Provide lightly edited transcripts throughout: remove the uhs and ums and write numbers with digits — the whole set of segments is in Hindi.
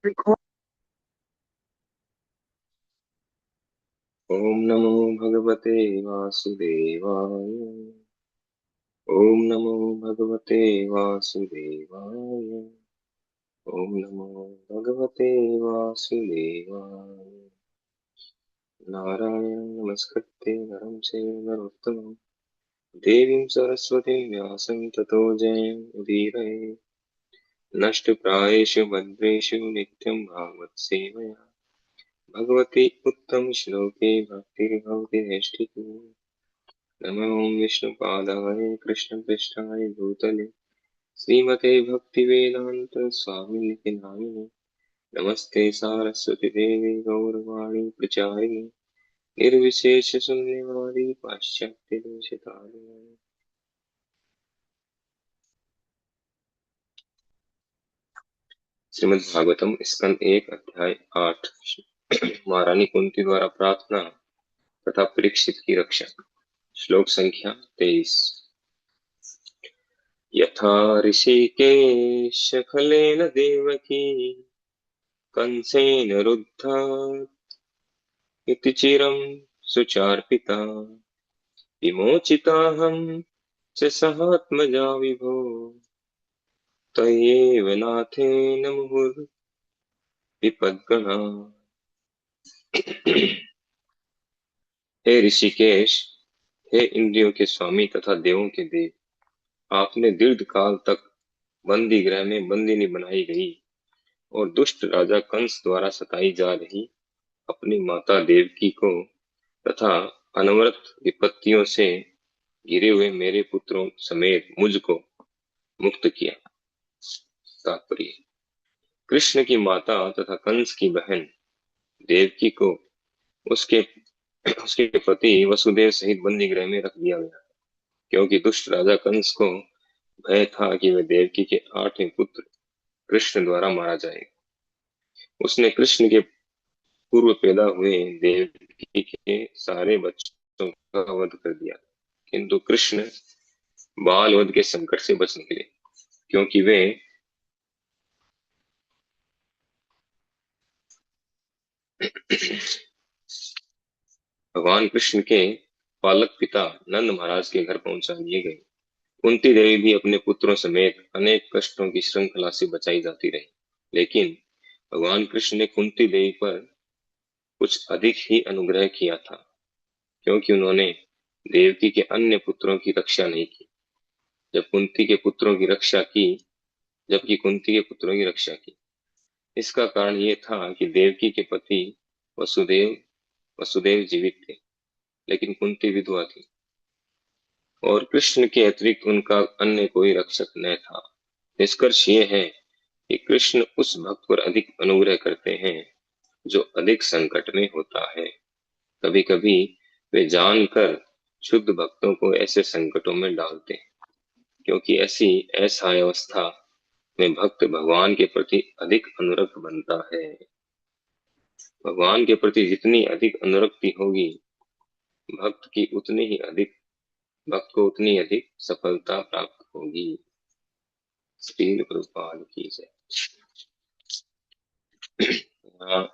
ओम नमो भगवते वासुदेवाय। ओम नमो भगवते वासुदेवाय। ओम नमो भगवते वासुदेवाय। नारायणं नमस्कृत्य नरं चैव नरोत्तमं देवीं सरस्वतीं व्यासं ततो जयमुदीरये। नष्टप्रायेषु भद्रेषु नित्यं भागवत्सेवया भगवती उत्तमश्लोके भक्तिर्भवति नैष्ठिकी। नमो विष्णुपादाय कृष्णपृष्ठाय भूतले श्रीमते भक्तिवेदान्त स्वामिनिति नामिने। नमस्ते सारस्वती देवी गौरवाणी प्रचारिणे निर्विशेष शून्यवादी पाश्चात्य देशतारिणे। श्रीमद् भागवतम स्कंद 1 अध्याय 8। महारानी कुंती द्वारा प्रार्थना तथा परीक्षित की रक्षा। श्लोक संख्या 23। यथा ऋषिकेश खलेन देवकी कंसेन रुद्धा इति चिरं सुचार्पिता विमोचिताहं च सहात्मजा विभो तयेव नाथेन मुहुर्विपद्गणा। हे ऋषिकेश, हे इंद्रियों के स्वामी तथा देवों के देव, आपने दीर्घ काल तक बंदी गृह में बंदिनी बनाई गई और दुष्ट राजा कंस द्वारा सताई जा रही अपनी माता देवकी को तथा अनवरत विपत्तियों से घिरे हुए मेरे पुत्रों समेत मुझको मुक्त किया। तात्पर्य: कृष्ण की माता तथा कंस की बहन देवकी को उसके उसके पति वसुदेव सहित बंदी गृह में रख दिया गया, क्योंकि दुष्ट राजा कंस को भय था कि वह देवकी के 8वें पुत्र कृष्ण द्वारा मारा जाएगा। उसने कृष्ण के पूर्व पैदा हुए देवकी के सारे बच्चों का वध कर दिया, किंतु कृष्ण बाल वध के संकट से बच निकले, क्योंकि वे भगवान कृष्ण के पालक पिता नंद महाराज के घर पहुंचा दिए गए। कुंती देवी भी अपने पुत्रों समेत अनेक कष्टों की श्रृंखला से बचाई जाती रही, लेकिन भगवान कृष्ण ने कुंती देवी पर कुछ अधिक ही अनुग्रह किया था, क्योंकि उन्होंने देवकी के अन्य पुत्रों की रक्षा नहीं की, जब कुंती के पुत्रों की रक्षा की जबकि कुंती के पुत्रों की रक्षा की। इसका कारण ये था कि देवकी के पति वसुदेव वसुदेव जीवित थे, लेकिन कुंती विधवा थी और कृष्ण के अतिरिक्त उनका अन्य कोई रक्षक न था। निष्कर्ष ये है कि कृष्ण उस भक्त पर अधिक अनुग्रह करते हैं जो अधिक संकट में होता है। कभी कभी वे जानकर शुद्ध भक्तों को ऐसे संकटों में डालते हैं, क्योंकि ऐसी असहाय अवस्था में भक्त भगवान के प्रति अधिक अनुरक्त बनता है। भगवान के प्रति जितनी अधिक अनुरक्ति होगी, भक्त की उतनी ही अधिक भक्त को उतनी अधिक सफलता प्राप्त होगी। श्रील प्रभुपाद की जय। यहाँ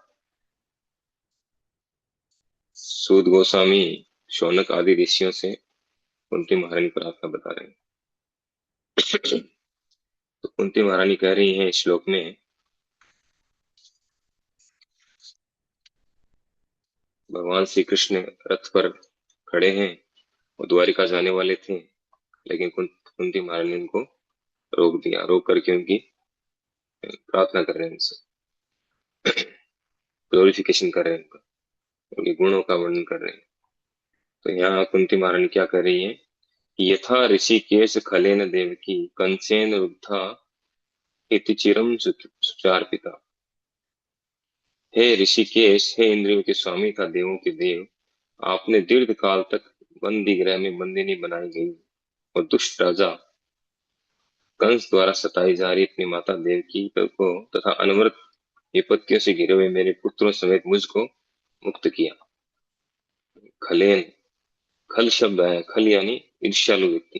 सूत गोस्वामी शौनक आदि ऋषियों से कुंती महारानी प्रार्थना बता रहे हैं। तो कुंती महारानी कह रही हैं इस श्लोक में, भगवान श्री कृष्ण रथ पर खड़े हैं और द्वारिका जाने वाले थे, लेकिन कुंती महारानी ने उनको रोक दिया। रोक करके उनकी प्रार्थना कर रहे हैं, उनसे ग्लोरिफिकेशन कर रहे हैं, उनका उनके गुणों का वर्णन कर रहे हैं। तो यहाँ कुंती महारानी क्या कर रही है कि यथा ऋषिकेश खलेन देवकी कंसेन रुद्धा इति चिरम सुचार्पिता। हे ऋषिकेश, हे इंद्रियों के स्वामी था देवों के देव, आपने दीर्घ काल तक बंदी गृह में बंदिनी बनाई गई और दुष्ट राजा कंस द्वारा सताई जा रही अपनी माता देवकी को तथा अनवरत विपत्तियों से घिरे हुए मेरे पुत्रों समेत मुझको मुक्त किया। खलेन, खल शब्द है। खल यानी ईर्ष्यालु व्यक्ति,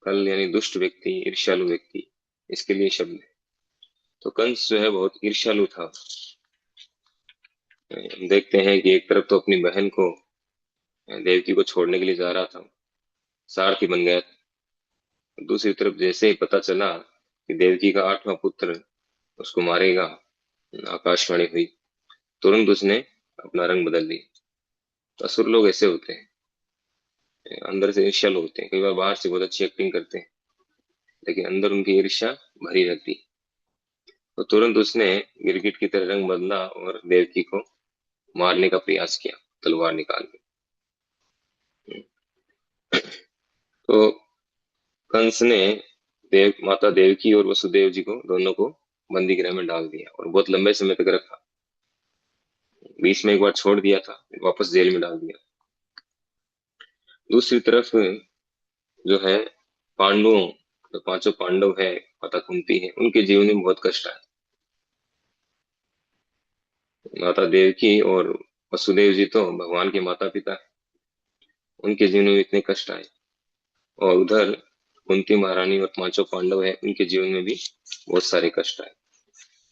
खल यानी दुष्ट व्यक्ति, ईर्ष्यालु व्यक्ति, इसके लिए शब्द है। तो कंस जो है बहुत ईर्ष्यालु था। हम देखते हैं कि एक तरफ तो अपनी बहन को, देवकी को छोड़ने के लिए जा रहा था, सारथी बन गया था। दूसरी तरफ जैसे ही पता चला कि देवकी का 8वां पुत्र उसको मारेगा, आकाशवाणी हुई, तुरंत उसने अपना रंग बदल लिया। तो असुर लोग ऐसे होते हैं, अंदर से ईर्ष्यालु होते हैं। कई बार बाहर से बहुत अच्छी एक्टिंग करते हैं, लेकिन अंदर उनकी ईर्ष्या भरी रहती है। तो तुरंत उसने गिरगिट की तरह रंग बदला और देवकी को मारने का प्रयास किया, तलवार निकाल के। तो कंस ने माता देवकी और वसुदेव जी को, दोनों को बंदी गृह में डाल दिया और बहुत लंबे समय तक रखा। बीच में एक बार छोड़ दिया था, फिर वापस जेल में डाल दिया। दूसरी तरफ जो है पांडवों, जो पांचों पांडव है, माता कुंती है, उनके जीवन में बहुत कष्ट आए। माता देवकी और वसुदेव जी तो भगवान के माता पिता हैं, उनके जीवन में इतने कष्ट आए। और उधर कुंती महारानी और पांचों पांडव है, उनके जीवन में भी बहुत सारे कष्ट आए।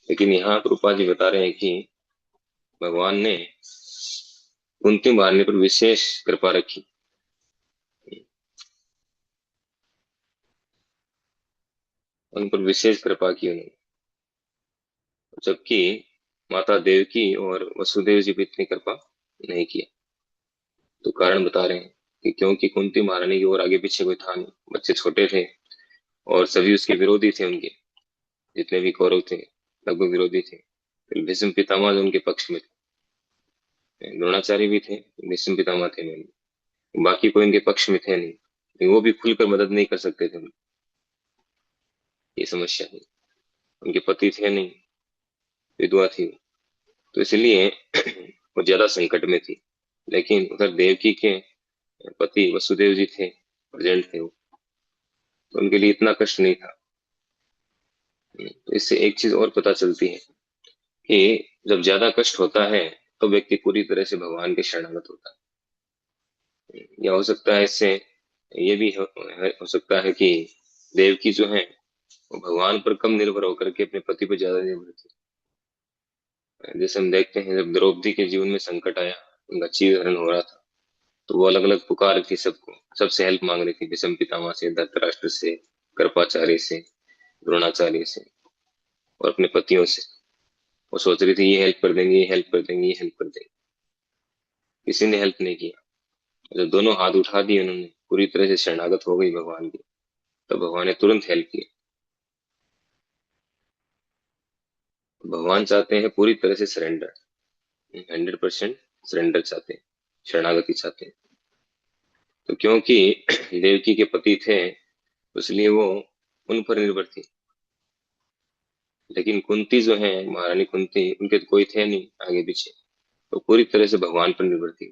लेकिन यहाँ प्रभुपाद जी बता रहे हैं कि भगवान ने कुंती महारानी पर विशेष कृपा रखी, उन पर विशेष कृपा की उन्होंने। जबकि माता देवकी और वसुदेव जी पर इतनी कृपा नहीं किया। तो कारण बता रहे हैं कि क्योंकि कुंती महारानी की और आगे पीछे कोई था नहीं, बच्चे छोटे थे और सभी उसके विरोधी थे। उनके जितने भी कौरव थे लगभग विरोधी थे। फिर भीष्म पितामह जो उनके पक्ष में थे, द्रोणाचार्य भी थे, भीष्म पितामह थे नहीं, बाकी कोई उनके पक्ष में थे नहीं, लेकिन वो भी खुलकर मदद नहीं कर सकते थे उनकी। ये समस्या थी, उनके पति थे नहीं, विधवा थी, तो इसलिए वो ज्यादा संकट में थी। लेकिन उधर देवकी के पति वसुदेव जी थे, प्रेजेंट थे वो, तो उनके लिए इतना कष्ट नहीं था। तो इससे एक चीज और पता चलती है कि जब ज्यादा कष्ट होता है तो व्यक्ति पूरी तरह से भगवान के शरणागत होता है। या हो सकता है इससे ये भी हो सकता है कि देवकी जो है वो भगवान पर कम निर्भर होकर के अपने पति पर ज्यादा निर्भर थी। जैसे हम देखते हैं जब द्रौपदी के जीवन में संकट आया, उनका चीरहरण हो रहा था, तो वो अलग अलग पुकार रही थी सबको, सबसे हेल्प मांग रही थी, भीष्म पितामह से, धृतराष्ट्र से, कृपाचार्य से, द्रोणाचार्य से और अपने पतियों से। वो सोच रही थी ये हेल्प कर देंगे, ये हेल्प कर देंगे, ये हेल्प कर देंगे। किसी ने हेल्प नहीं किया। जब दोनों हाथ उठा दिए उन्होंने, पूरी तरह से शरणागत हो गई भगवान की, तो भगवान ने तुरंत हेल्प किया। भगवान चाहते हैं पूरी तरह से सरेंडर, 100% सरेंडर चाहते हैं, शरणागति चाहते हैं। तो क्योंकि देवकी के पति थे, इसलिए वो उन पर निर्भर थी। लेकिन कुंती जो है, महारानी कुंती, उनके तो कोई थे नहीं आगे पीछे, तो पूरी तरह से भगवान पर निर्भर थी,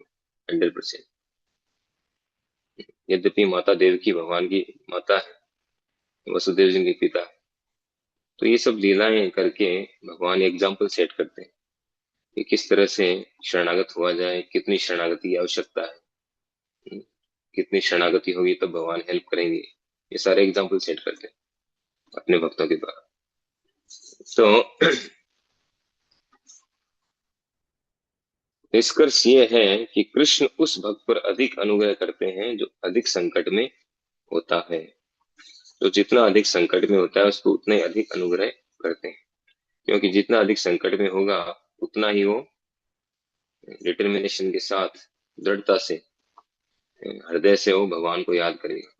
100%। यद्यपि माता देवकी भगवान की माता है, वसुदेव जी के पिता, तो ये सब लीलाएं करके भगवान एग्जाम्पल सेट करते हैं कि किस तरह से शरणागत हुआ जाए, कितनी शरणागति की आवश्यकता है, हम्म, कितनी शरणागति होगी तब भगवान हेल्प करेंगे। ये सारे एग्जाम्पल सेट करते हैं अपने भक्तों के द्वारा। तो निष्कर्ष ये है कि कृष्ण उस भक्त पर अधिक अनुग्रह करते हैं जो अधिक संकट में होता है। जो जितना अधिक संकट में होता है उसको उतना ही अधिक अनुग्रह करते हैं, क्योंकि जितना अधिक संकट में होगा उतना ही वो डिटर्मिनेशन के साथ, दृढ़ता से, हृदय से वो भगवान को याद करेगा,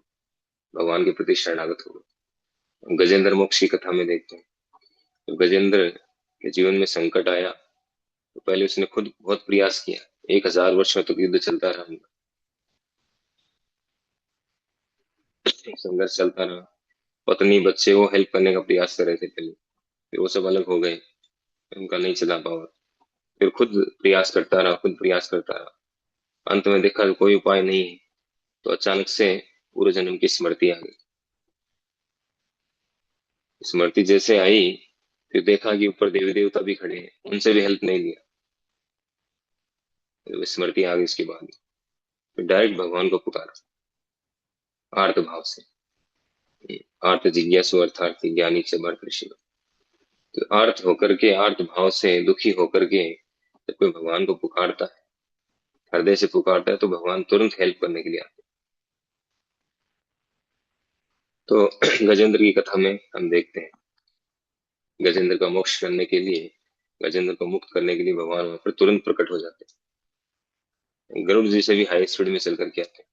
भगवान के प्रति शरणागत होगा। गजेंद्र मोक्ष की कथा में देखते हैं, तो गजेंद्र के जीवन में संकट आया तो पहले उसने खुद बहुत प्रयास किया। 1000 वर्षों तक युद्ध चलता रहा उनका, संघर्ष चलता रहा। पत्नी बच्चे वो हेल्प करने का प्रयास कर रहे थे पहले, फिर वो सब अलग हो गए, उनका नहीं चला पावा। फिर खुद प्रयास करता रहा, खुद प्रयास करता रहा। अंत में देखा कि कोई उपाय नहीं है, तो अचानक से पूर्व जन्म की स्मृति आ गई। स्मृति जैसे आई, फिर देखा कि ऊपर देवी देवता भी खड़े हैं, उनसे भी हेल्प नहीं लिया। फिर स्मृति आ गई इसके बाद, फिर डायरेक्ट भगवान को पुकारा, आर्त भाव से। आर्त जिज्ञासु अर्थार्थी ज्ञानी च भरत ऋषि। तो आर्त होकर के, आर्त भाव से दुखी होकर के जब कोई भगवान को पुकारता है, हृदय से पुकारता है, तो भगवान तुरंत हेल्प करने के लिए आते हैं। तो गजेंद्र की कथा में हम देखते हैं, गजेंद्र का मोक्ष करने के लिए, गजेंद्र को मुक्त करने के लिए भगवान वहां पर तुरंत प्रकट हो जाते हैं। गरुड़ जी से भी हाई स्पीड में चल करके आते हैं।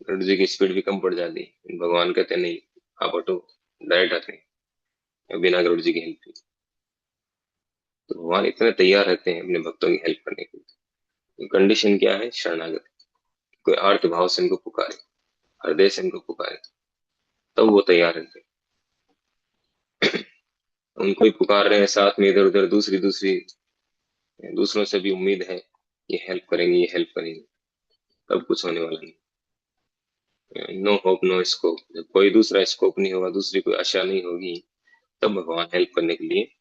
गरुड़ जी की स्पीड भी कम पड़ जाती है, भगवान कहते हैं नहीं, आप हटो, डायरेक्ट आते हैं बिना गरुड़ जी की हेल्प के। तो भगवान इतने तैयार रहते हैं अपने भक्तों की हेल्प करने के लिए। कंडीशन क्या है? शरणागत। कोई आर्त भाव से इनको पुकारे, हृदय से इनको पुकारे, तब वो तैयार रहते हैं। उनको ही पुकार रहे हैं साथ में, इधर उधर दूसरी दूसरी दूसरों से भी उम्मीद है, ये हेल्प करेंगे, ये हेल्प करेंगे, तब कुछ होने वाला नहीं। नो होप नो स्कोप, जब कोई दूसरा स्कोप नहीं होगा, दूसरी कोई आशा नहीं होगी, तब भगवान हेल्प करने के लिए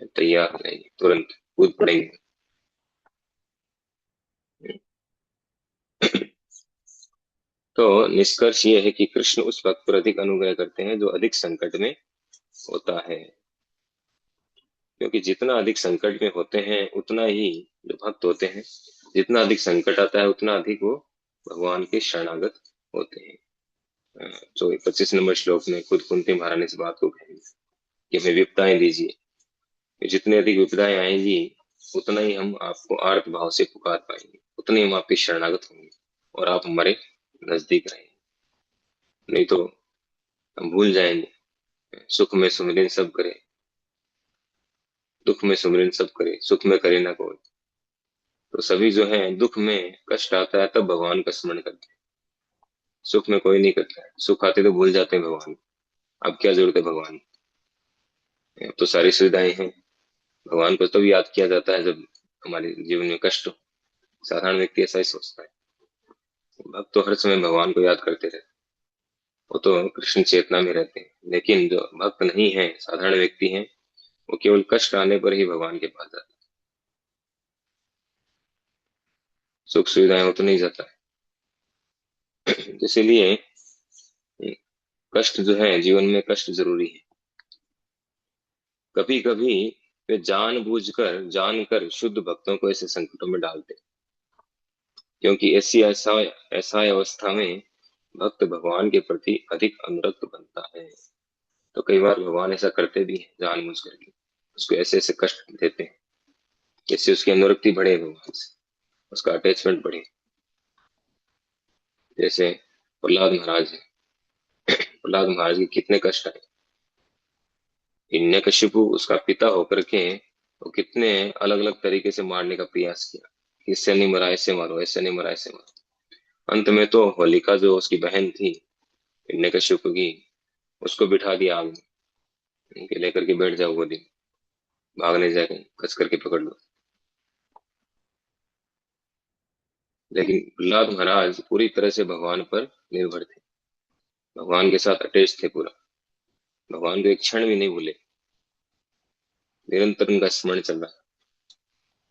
तैयार हो जाएंगे, तुरंत कूद पड़ेंगे। तो निष्कर्ष ये है कि कृष्ण उस भक्त पर अधिक अनुग्रह करते हैं जो अधिक संकट में होता है। क्योंकि जितना अधिक संकट में होते हैं, उतना ही जो भक्त होते हैं, जितना अधिक संकट आता है, उतना अधिक वो भगवान के शरणागत होते हैं। तो 25 नंबर श्लोक में खुद कुंती महारानी इस बात को कहेंगे कि हमें विपदाएं दीजिए, जितनी अधिक विपदाएं आएंगी, उतना ही हम आपको आर्त भाव से पुकार पाएंगे, उतने हम आपके शरणागत होंगे और आप हमारे नजदीक रहेंगे। नहीं तो हम भूल जाएंगे, सुख में सुमिरन सब करे, दुख में सुमिरन सब करे, सुख में करे ना कोई। तो सभी जो है, दुख में कष्ट आता है तब भगवान का स्मरण करते हैं, सुख में कोई नहीं करता है। सुख आते तो भूल जाते हैं भगवान। अब क्या जरूरत है भगवान की? अब तो सारी सुविधाएं हैं। भगवान को तब याद किया जाता है जब हमारे जीवन में कष्ट हो। साधारण व्यक्ति ऐसा ही सोचता है। भक्त तो हर समय भगवान को याद करते रहते, वो तो कृष्ण चेतना में रहते हैं। लेकिन जो भक्त नहीं है, साधारण व्यक्ति हैं, वो केवल कष्ट आने पर ही भगवान के पास जाते हैं, सुख सुविधाएं हो तो नहीं जाता है। इसीलिए कष्ट जो है, जीवन में कष्ट जरूरी है। कभी कभी वे जानबूझकर, जानकर शुद्ध भक्तों को ऐसे संकटों में डालते हैं, क्योंकि ऐसी ऐसा ऐसा अवस्था में भक्त भगवान के प्रति अधिक अनुरक्त बनता है। तो कई बार भगवान ऐसा करते भी हैं, जानबूझ करके उसको ऐसे ऐसे कष्ट देते हैं, जिससे उसकी अनुरक्ति बढ़े भगवान से, उसका अटैचमेंट बढ़े। जैसे प्रहलाद महाराज है, प्रहलाद महाराज के कितने कष्ट आए। हिरण्यकशिपु उसका पिता होकर के वो कितने अलग अलग तरीके से मारने का प्रयास किया, इससे नहीं मरा ऐसे मारो, ऐसे नहीं मरा ऐसे मारो। अंत में तो होलिका जो उसकी बहन थी हिरण्यकशिपु की, उसको बिठा दिया आग में कि लेकर के बैठ जाओ गोदी में, भागने जाए कहीं, कस करके पकड़ लो। लेकिन प्रहलाद महाराज पूरी तरह से भगवान पर निर्भर थे, भगवान के साथ अटैच थे पूरा, भगवान को एक क्षण भी नहीं भूले, निरंतर उनका स्मरण चल रहा।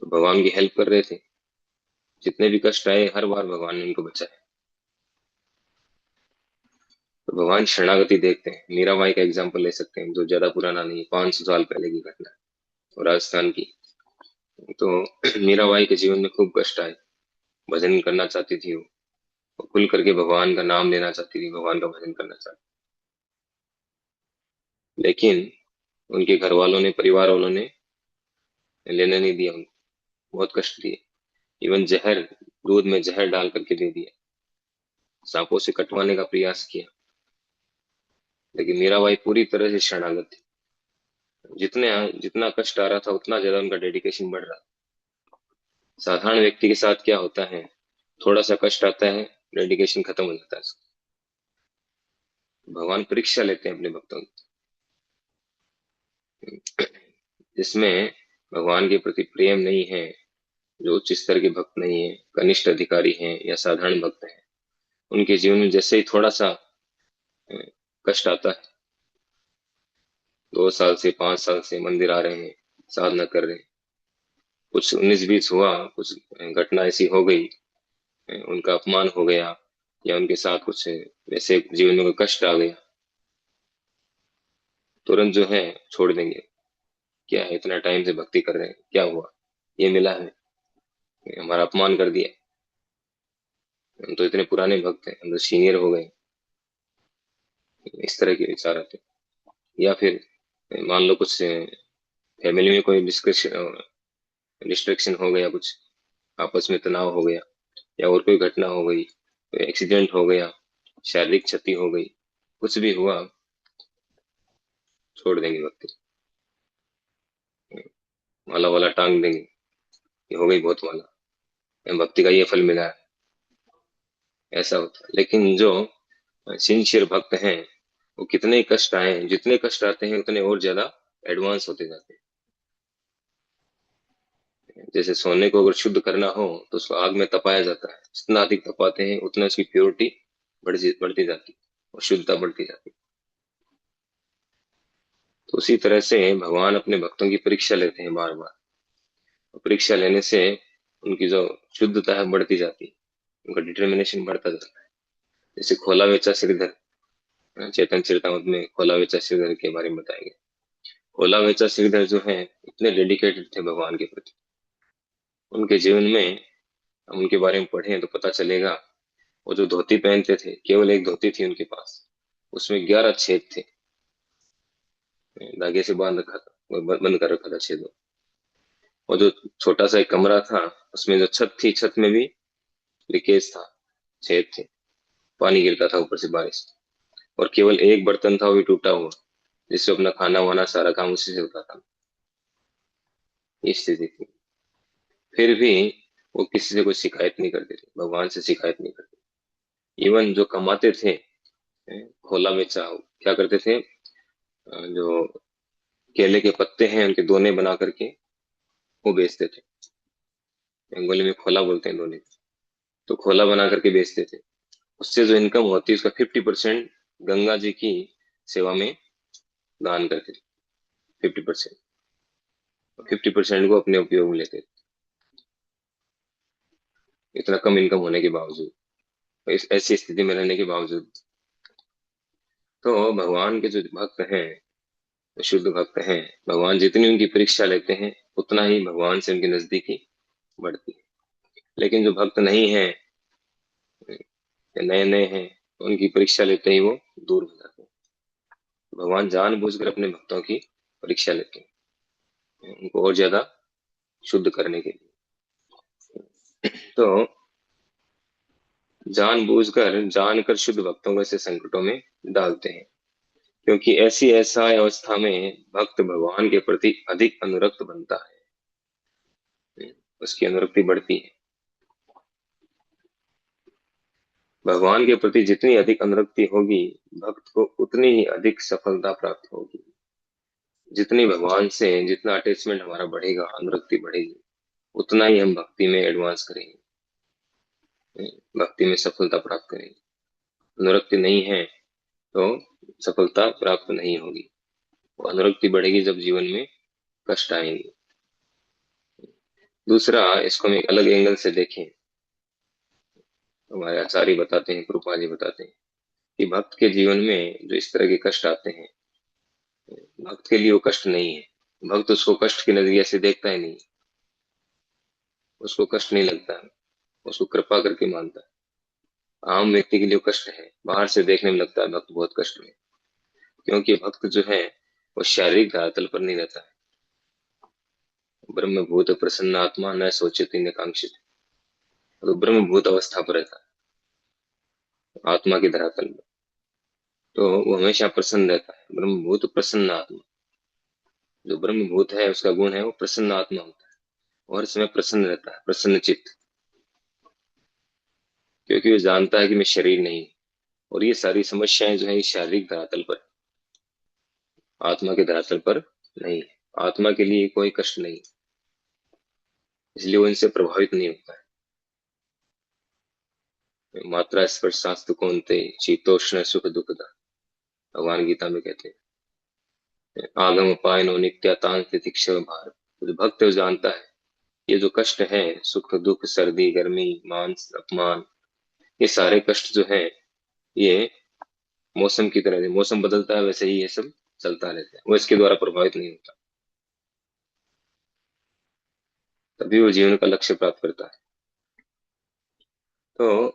तो भगवान की हेल्प कर रहे थे, जितने भी कष्ट आए हर बार भगवान ने उनको बचाया। तो भगवान शरणागति देखते हैं। मीराबाई का एग्जाम्पल ले सकते हैं, जो ज्यादा पुराना नहीं, 500 साल पहले की घटना है, और राजस्थान की। तो मीराबाई के जीवन में खूब कष्ट आए, भजन करना चाहती थी वो खुल करके भगवान का नाम लेना चाहती थी, भगवान का भजन करना चाहती, लेकिन उनके घर वालों ने, परिवार वालों ने लेने नहीं दिया उनको, बहुत कष्ट दिए। इवन जहर, दूध में जहर डाल करके दे दिया, सांपों से कटवाने का प्रयास किया। लेकिन मीराबाई पूरी तरह से शरणागत थी। जितने जितना कष्ट आ रहा था, उतना ज्यादा उनका डेडिकेशन बढ़ रहा। साधारण व्यक्ति के साथ क्या होता है, थोड़ा सा कष्ट आता है, डेडिकेशन खत्म हो जाता है उसका। भगवान परीक्षा लेते हैं अपने भक्तों की, जिसमें भगवान के प्रति प्रेम नहीं है, जो उच्च स्तर के भक्त नहीं है, कनिष्ठ अधिकारी हैं या साधारण भक्त हैं, उनके जीवन में जैसे ही थोड़ा सा अ, कष्ट आता है, 2 साल से 5 साल से मंदिर आ रहे हैं, साधना कर रहे हैं, कुछ 19-20 हुआ, कुछ घटना ऐसी हो गई, उनका अपमान हो गया, या उनके साथ कुछ वैसे जीवन में कोई कष्ट आ गया, तुरंत जो है छोड़ देंगे। क्या है, इतना टाइम से भक्ति कर रहे हैं, क्या हुआ, ये मिला है, ये हमारा अपमान कर दिया, हम तो इतने पुराने भक्त हैं, हम तो सीनियर हो गए। इस तरह के विचार आते हैं। या फिर मान लो कुछ फैमिली में कोई डिस्ट्रैक्शन हो गया, कुछ आपस में तनाव हो गया, या और कोई घटना हो गई, कोई एक्सीडेंट हो गया, शारीरिक क्षति हो गई, कुछ भी हुआ, छोड़ देंगे भक्ति, माला वाला टांग देंगे, ये हो गई बहुत माला, भक्ति का ये फल मिला है। ऐसा होता है। लेकिन जो सिंसियर भक्त हैं, वो कितने ही कष्ट आए, जितने कष्ट आते हैं उतने और ज्यादा एडवांस होते जाते हैं। जैसे सोने को अगर शुद्ध करना हो तो उसको आग में तपाया जाता है, जितना अधिक तपाते हैं उतना उसकी प्योरिटी बढ़ती जाती है और शुद्धता बढ़ती जाती है। तो उसी तरह से भगवान अपने भक्तों की परीक्षा लेते हैं बार बार, और परीक्षा लेने से उनकी जो शुद्धता है बढ़ती जाती है, उनका डिटर्मिनेशन बढ़ता जाता है। जैसे खोला वेचा श्रीधर, चैतन्य चरितमृत में खोला वेचा श्रीधर के बारे में बताया गया। खोला वेचा श्रीधर जो है इतने डेडिकेटेड थे भगवान के प्रति। उनके जीवन में हम उनके बारे में पढ़ें तो पता चलेगा, वो जो धोती पहनते थे, केवल एक धोती थी उनके पास, उसमें 11 छेद थे, धागे से बांध रखा था, वो बंद कर रखा था छेदों। और जो छोटा सा एक कमरा था, उसमें जो छत थी, छत में भी लीकेज था, छेद थे, पानी गिरता था ऊपर से बारिश। और केवल एक बर्तन था, वो भी टूटा हुआ, जिससे अपना खाना वाना सारा काम उसी से होता था। ये स्थिति थी। फिर भी वो किसी से कोई शिकायत नहीं करते थे, भगवान से शिकायत नहीं करते। इवन जो कमाते थे, खोला बेचा, क्या करते थे, जो केले के पत्ते हैं उनके दोने बना करके वो बेचते थे। बंगाली में खोला बोलते हैं दोने, तो खोला बना करके बेचते थे। उससे जो इनकम होती है उसका 50% गंगा जी की सेवा में दान करते थे। 50%, 50% को अपने उपयोग में लेते थे, इतना कम इनकम होने के बावजूद, इस ऐसी स्थिति में रहने के बावजूद। तो भगवान के जो भक्त हैं, जो शुद्ध भक्त हैं, भगवान जितनी उनकी परीक्षा लेते हैं उतना ही भगवान से उनकी नजदीकी बढ़ती है। लेकिन जो भक्त नहीं है या नए नए हैं, उनकी परीक्षा लेते ही वो दूर हो जाते हैं। भगवान जानबूझकर अपने भक्तों की परीक्षा लेते हैं, उनको और ज्यादा शुद्ध करने के लिए। तो जानबूझकर जानकर शुद्ध भक्तों को ऐसे संकटों में डालते हैं, क्योंकि ऐसी ऐसा अवस्था में भक्त भगवान के प्रति अधिक अनुरक्त बनता है, उसकी अनुरक्ति बढ़ती है। भगवान के प्रति जितनी अधिक अनुरक्ति होगी, भक्त को उतनी ही अधिक सफलता प्राप्त होगी। जितनी भगवान से जितना अटैचमेंट हमारा बढ़ेगा, अनुरक्ति बढ़ेगी, उतना ही हम भक्ति में एडवांस करेंगे, भक्ति में सफलता प्राप्त करेंगे। अनुरक्ति नहीं है तो सफलता प्राप्त नहीं होगी। वो अनुरक्ति बढ़ेगी जब जीवन में कष्ट आएंगे। दूसरा, इसको हम एक अलग एंगल से देखें, हमारे आचार्य बताते हैं, कृपा जी बताते हैं कि भक्त के जीवन में जो इस तरह के कष्ट आते हैं, भक्त के लिए वो कष्ट नहीं है। भक्त उसको कष्ट के नजरिए से देखता ही नहीं, उसको कष्ट नहीं लगता है, उसको कृपा करके मानता है। आम व्यक्ति के लिए वो कष्ट है, बाहर से देखने में लगता है भक्त बहुत कष्ट में, क्योंकि भक्त जो है वो शारीरिक धरातल पर नहीं रहता है। ब्रह्म भूत प्रसन्न आत्मा न सोचती न कांक्षित, तो ब्रह्म भूत अवस्था पर रहता है, आत्मा की धरातल में। तो वो हमेशा प्रसन्न रहता है, ब्रह्म भूत प्रसन्न आत्मा। जो ब्रह्म भूत है उसका गुण है वो प्रसन्न आत्मा होता है, और इसमें प्रसन्न रहता है, प्रसन्न चित्त, क्योंकि वो जानता है कि मैं शरीर नहीं, और ये सारी समस्याएं जो है इस शारीरिक धरातल पर, आत्मा के धरातल पर नहीं है। आत्मा के लिए कोई कष्ट नहीं, इसलिए वो इनसे प्रभावित नहीं होता है। मात्रा स्पर्श शास्त्र कौनते शीतोष्ण सुख दुखदा, भगवान गीता में कहते हैं। आगम पायनो नित्यातान तितिक्षव भार, जो भक्त है वो जानता है ये जो कष्ट है, सुख दुख सर्दी गर्मी मान अपमान, ये सारे कष्ट जो है ये मौसम की तरह है, मौसम बदलता है वैसे ही ये सब चलता रहता है, वो इसके द्वारा प्रभावित नहीं होता, तभी वो जीवन का लक्ष्य प्राप्त करता है। तो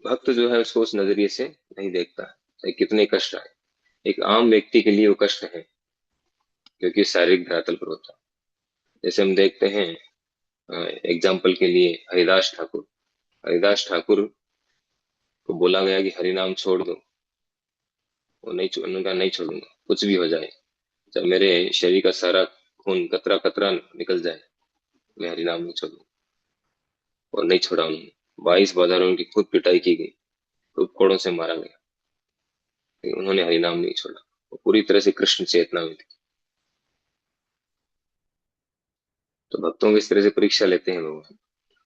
भक्त जो है उसको उस नजरिए से नहीं देखता है, चाहे कितने कष्ट आए। एक आम व्यक्ति के लिए वो कष्ट है, क्योंकि शारीरिक धरातल पर होता है। जैसे हम देखते हैं, एग्जाम्पल के लिए हरिदास ठाकुर, हरिदास ठाकुर को बोला गया कि हरि नाम छोड़ दो, वो नहीं उन्होंने कहा नहीं छोड़ूंगा, कुछ भी हो जाए, जब मेरे शरीर का सारा खून कतरा कतरा निकल जाए, मैं हरि नाम नहीं छोड़ूंगा। और नहीं छोड़ा उन्होंने। 22 बाजारों की खुद पिटाई की गई, खूब कोड़ों से मारा गया, लेकिन उन्होंने हरि नाम नहीं छोड़ा। वो पूरी तरह से कृष्ण चेतना में थे। तो भक्तों को इस तरह से परीक्षा लेते हैं भगवान,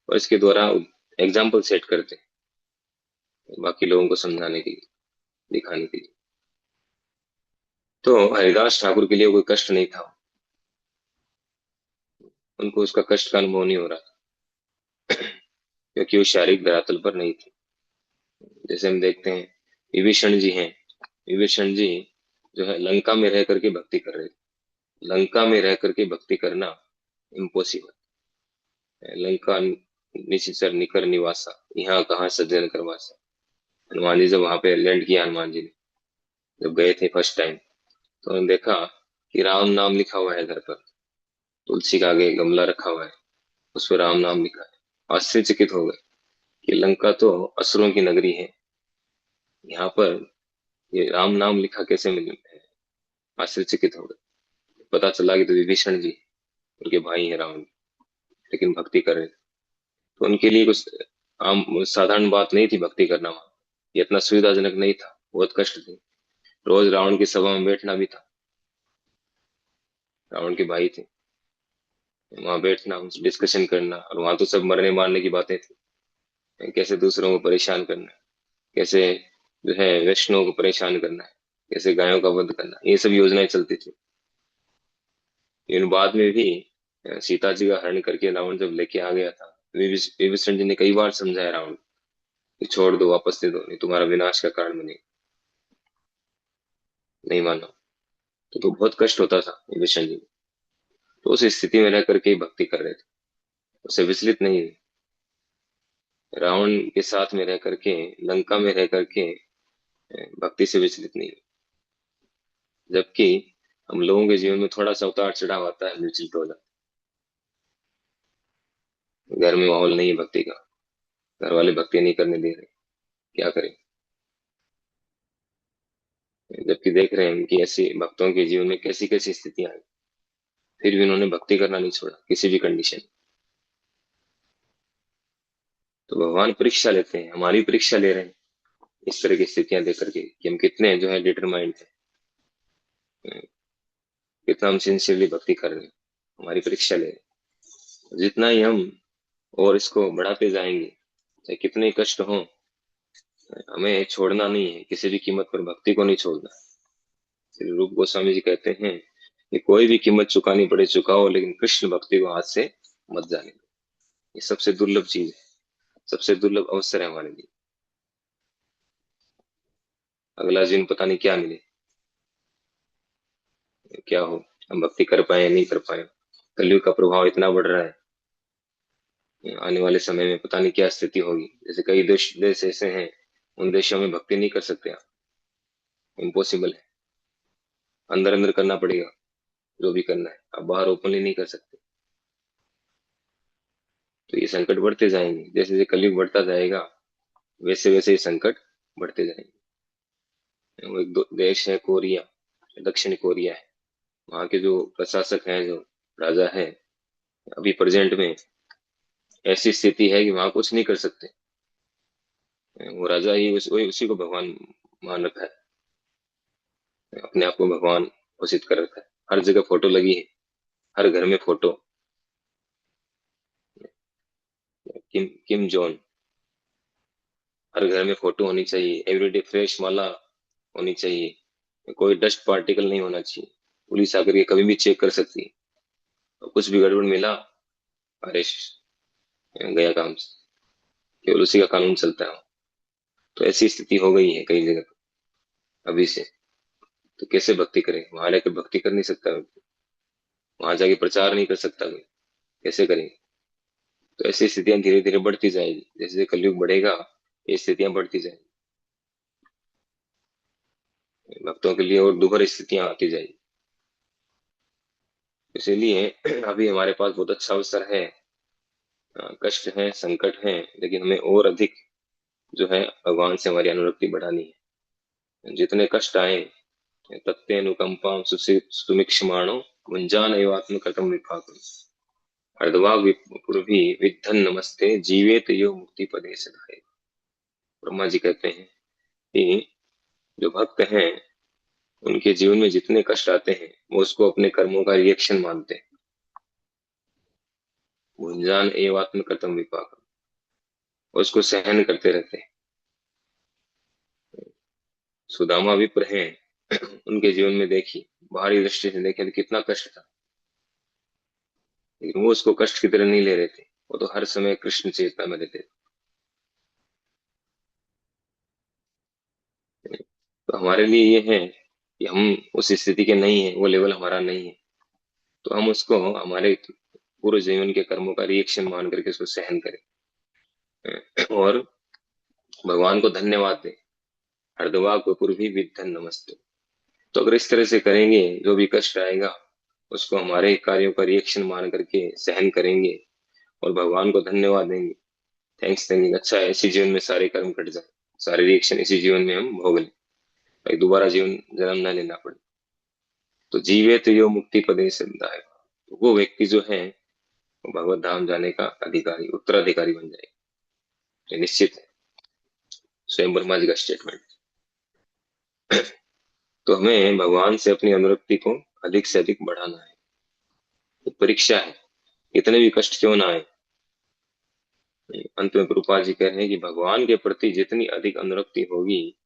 और इसके द्वारा एग्जाम्पल सेट करते हैं बाकी लोगों को समझाने के लिए, दिखाने के लिए। तो हरिदास ठाकुर के लिए कोई कष्ट नहीं था, उनको उसका कष्ट का अनुभव नहीं हो रहा था, क्योंकि वो शारीरिक धरातल पर नहीं थे। जैसे हम देखते हैं, विभीषण जी हैं, विभीषण जी जो है लंका में रह करके भक्ति कर रहे थे। लंका में रह करके भक्ति करना इम्पॉसिबल है। लंका निशिचर निकर निवासा, यहाँ कहाँ सज्जन करवासा। हनुमान जी जब वहां पे लैंड किया, हनुमान जी ने जब गए थे फर्स्ट टाइम, तो उन्होंने देखा कि राम नाम लिखा हुआ है घर पर, तुलसी का आगे गमला रखा हुआ है, उस पर राम नाम लिखा है। आश्चर्यचकित हो गए कि लंका तो असुरों की नगरी है, यहाँ पर ये राम नाम लिखा कैसे मिल है। आश्चर्यचकित हो गए। पता चला कि तो विभीषण जी उनके भाई हैं रावण, लेकिन भक्ति कर रहे थे। तो उनके लिए कुछ आम साधारण बात नहीं थी भक्ति करना वहां, ये इतना सुविधाजनक नहीं था, बहुत कष्ट थे। रोज रावण की सभा में बैठना भी था, रावण के भाई थे, वहां बैठना, उनसे डिस्कशन करना, और वहां तो सब मरने मारने की बातें थी, कैसे दूसरों को परेशान करना है, कैसे जो है वैष्णव को परेशान करना है, कैसे गायों का वध करना, ये सब योजनाएं चलती थी। इन बाद में भी सीता जी का हरण करके रावण जब लेके आ गया था, विभीषण जी ने कई बार समझाया रावण कि छोड़ दो, वापस दे दो, नहीं तुम्हारा विनाश का कारण बने। नहीं माना। तो बहुत कष्ट होता था विभीषण जी को। तो उस स्थिति में रह करके ही भक्ति कर रहे थे, उससे विचलित नहीं हुए। रावण के साथ में रह करके, लंका में रह करके भक्ति से विचलित नहीं हुए। जबकि हम लोगों के जीवन में थोड़ा सा उतार चढ़ाव आता है, विचलित हो जाता है। घर में माहौल नहीं है भक्ति का, घर वाले भक्ति नहीं करने दे रहे, क्या करें। जबकि देख रहे हैं कि ऐसी भक्तों के जीवन में कैसी कैसी स्थितियां आई, फिर भी उन्होंने भक्ति करना नहीं छोड़ा किसी भी कंडीशन। तो भगवान परीक्षा लेते हैं, हमारी परीक्षा ले रहे हैं इस तरह की स्थितियां देख करके, कि हम कितने जो है डिटरमाइंड थे, कितना हम सिंसियरली भक्ति कर रहे हैं, हमारी परीक्षा ले रहे हैं। जितना ही हम और इसको बढ़ाते जाएंगे, चाहे कितने कष्ट हों, हमें छोड़ना नहीं है, किसी भी कीमत पर भक्ति को नहीं छोड़ना। श्री रूप गोस्वामी जी कहते हैं कि कोई भी कीमत चुकानी पड़े चुकाओ, लेकिन कृष्ण भक्ति को हाथ से मत जाने दो। ये सबसे दुर्लभ चीज है, सबसे दुर्लभ अवसर है हमारे लिए। अगला जीवन पता नहीं क्या मिले, क्या हो, हम भक्ति कर पाए या नहीं कर पाए। कलयुग का प्रभाव इतना बढ़ रहा है, आने वाले समय में पता नहीं क्या स्थिति होगी। जैसे कई देश ऐसे हैं, उन देशों में भक्ति नहीं कर सकते आप, इम्पॉसिबल है, अंदर अंदर करना पड़ेगा जो भी करना है, आप बाहर ओपनली नहीं कर सकते। तो ये संकट बढ़ते जाएंगे, जैसे जैसे कलयुग बढ़ता जाएगा, वैसे वैसे ये संकट बढ़ते जाएंगे। वो एक देश है कोरिया, दक्षिण कोरिया है, वहां के जो प्रशासक हैं, जो राजा है, अभी प्रेजेंट में ऐसी स्थिति है कि वहां कुछ नहीं कर सकते। वो राजा ही वही उसी को भगवान मान रखा है, अपने आप को भगवान घोषित कर रखा है। हर जगह फोटो लगी है, हर घर में फोटो, किम किम जोन, हर घर में फोटो होनी चाहिए, एवरीडे फ्रेश माला होनी चाहिए, कोई डस्ट पार्टिकल नहीं होना चाहिए, पुलिस आकर के कभी भी चेक कर सकती है, और कुछ भी गड़बड़ मिला, अरेस्ट, गया काम से, केवल उसी का कानून चलता है। तो ऐसी स्थिति हो गई है कई जगह अभी से। तो कैसे भक्ति करें? वहां जाके भक्ति कर नहीं सकता व्यक्ति, वहां जाके प्रचार नहीं कर सकता कोई, कैसे करेंगे? तो ऐसी स्थितियां धीरे धीरे बढ़ती जाएगी, जैसे जैसे कलयुग बढ़ेगा ये स्थितियां बढ़ती जाएगी, भक्तों के लिए और दुभर स्थितियां आती जाएगी। इसीलिए अभी हमारे पास बहुत अच्छा अवसर है। कष्ट है, संकट है, लेकिन हमें और अधिक जो है भगवान से हमारी अनुरक्ति बढ़ानी है। जितने कष्ट आए, तत्ते अनुकंपाम सुमिक्षमाणो मुंजान एवात्मकतम विपाकम अर्धवाग पुरभि विद्धन नमस्ते जीवेत यो मुक्ति पदे सदाए। ब्रह्मा जी कहते हैं कि जो भक्त हैं उनके जीवन में जितने कष्ट आते हैं वो उसको अपने कर्मों का रिएक्शन मानते हैं। भुंजान एवात्मकतम विपाकम, उसको सहन करते रहते हैं। सुदामा विप्र हैं, उनके जीवन में देखिए, बाहरी दृष्टि से देखें तो कितना कष्ट था, लेकिन वो उसको कष्ट की तरह नहीं ले रहे थे, वो तो हर समय कृष्ण चेतना में रहते थे। तो हमारे लिए ये है कि हम उस स्थिति के नहीं है, वो लेवल हमारा नहीं है, तो हम उसको हमारे पूरे जीवन के कर्मों का रिएक्शन मान करके उसको सहन करें और भगवान को धन्यवाद दें। हरदवा को पूर्वी विद्धन नमस्ते। तो अगर इस तरह से करेंगे, जो भी कष्ट आएगा उसको हमारे कार्यों का रिएक्शन मान करके सहन करेंगे और भगवान को धन्यवाद देंगे, थैंक्स देंगे, अच्छा है इसी जीवन में सारे कर्म कट जाए, सारे रिएक्शन इसी जीवन में हम भोग लें, भाई दोबारा जीवन जन्म न लेना पड़े। तो जीवे तो यो मुक्ति पदे सिद्धाय, तो वो व्यक्ति जो है वो भगवत धाम जाने का अधिकारी, उत्तराधिकारी बन जाएगा, ये निश्चित है। स्वयं ब्रह्मा जी का स्टेटमेंट। तो हमें भगवान से अपनी अनुरक्ति को अधिक से अधिक बढ़ाना है। ये परीक्षा है, कितने भी कष्ट क्यों ना आए। अंत में प्रभुपाद जी कह रहे हैं कि भगवान के प्रति जितनी अधिक अनुरक्ति होगी,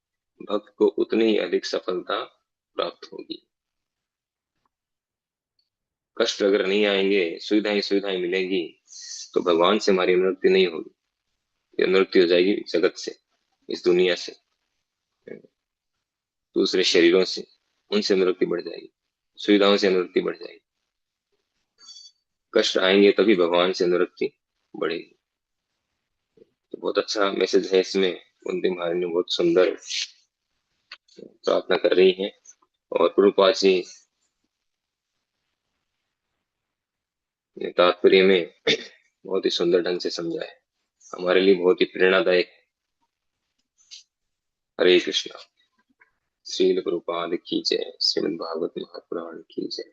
भक्त को उतनी ही अधिक सफलता प्राप्त होगी। कष्ट अगर नहीं आएंगे, सुविधाएं सुविधाएं मिलेगी, तो भगवान से हमारी अनुरक्ति नहीं होगी, ये अनुरक्ति हो जाएगी जगत से, इस दुनिया से, दूसरे शरीरों से, उनसे अनुरक्ति बढ़ जाएगी, सुविधाओं से अनुरक्ति बढ़ जाएगी। कष्ट आएंगे तभी भगवान से अनुरक्ति बढ़ेगी। तो बहुत अच्छा मैसेज है इसमें। कुंती महारानी ने बहुत सुंदर प्रार्थना कर रही है और प्रभुपाद जी ने तात्पर्य में बहुत ही सुंदर ढंग से समझा है, हमारे लिए बहुत ही प्रेरणादायक। हरे कृष्णा। श्रील प्रभुपाद की जय। श्रीमद् भागवत महापुराण की जय।